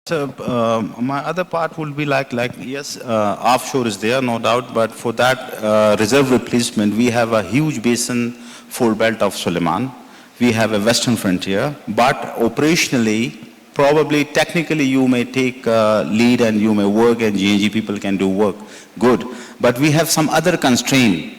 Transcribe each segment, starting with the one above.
So my other part would be like yes, offshore is there, no doubt, but for that reserve replacement, we have a huge basin fold belt of Suleiman. We have a western frontier, but operationally, probably technically you may take lead and you may work and GNG people can do work, good. But we have some other constraint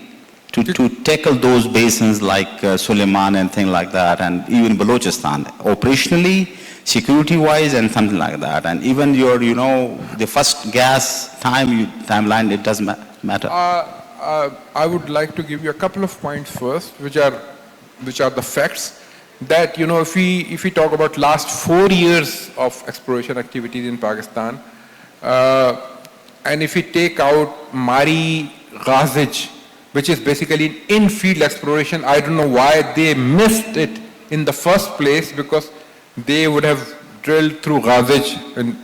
to tackle those basins like Suleiman and things like that, and even Balochistan. Operationally, security-wise and something like that. And even your, the first gas timeline, it doesn't matter. I would like to give you a couple of points first, which are the facts. That, if we talk about last 4 years of exploration activities in Pakistan, and if we take out Mari Ghazij, which is basically in-field exploration, I don't know why they missed it in the first place, because they would have drilled through Ghazij in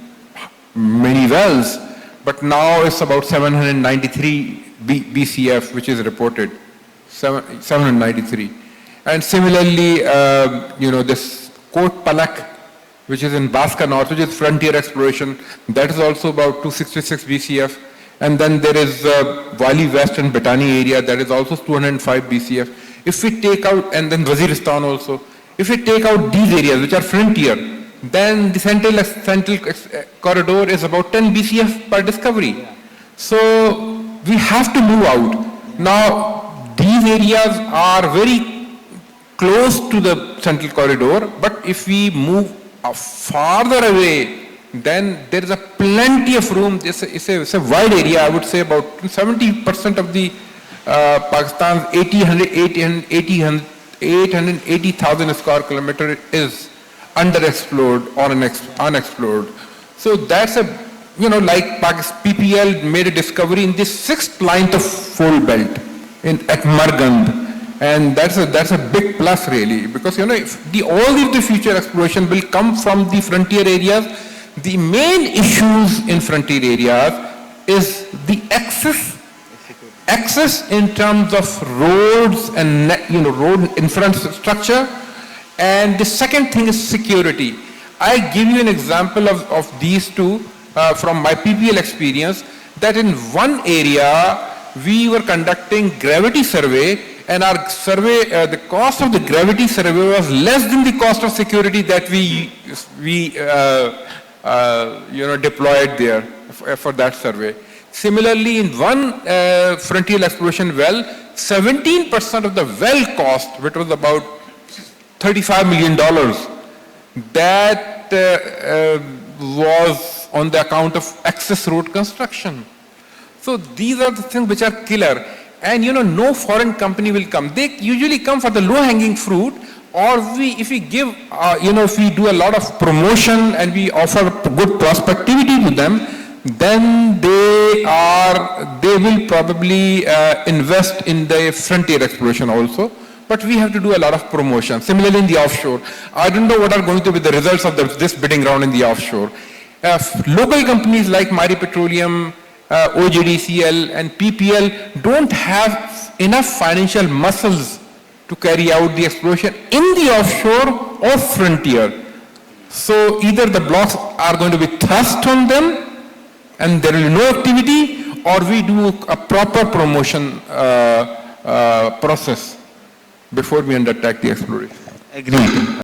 many wells, but now it's about 793 BCF, which is reported, 793. And similarly, this Kot Palak, which is in Baska North, which is frontier exploration, that is also about 266 BCF. And then there is Wali West and Batani area, that is also 205 BCF. If we take out, and then Waziristan also, if we take out these areas which are frontier, then the central corridor is about 10 BCF per discovery. Yeah. So we have to move out. Now, these areas are very close to the central corridor, but if we move farther away, then there is a plenty of room. It's a wide area. I would say about 70% of the Pakistan's 880,000 square kilometer is underexplored or unexplored. So that's like PPL made a discovery in the 6th line of fold belt at Margand. And that's a big plus really, because all of the future exploration will come from the frontier areas. The main issues in frontier areas is the access in terms of roads and road infrastructure, and the second thing is security. I give you an example of these two from my PPL experience, that in one area we were conducting gravity survey, and our survey, the cost of the gravity survey was less than the cost of security that we deployed there for that survey. Similarly, in one frontier exploration well, 17% of the well cost, which was about $35 million, that was on the account of access road construction. So these are the things which are killer. And no foreign company will come. They usually come for the low-hanging fruit, or if we give, if we do a lot of promotion and we offer good prospectivity to them, then they will probably invest in the frontier exploration also. But we have to do a lot of promotion. Similarly in the offshore, I don't know what are going to be the results of this bidding round in the offshore. Local companies like Mari Petroleum, OGDCL and PPL don't have enough financial muscles to carry out the exploration in the offshore or frontier. So either the blocks are going to be thrust on them and there will be no activity, or we do a proper promotion process before we undertake the exploration. Agreed.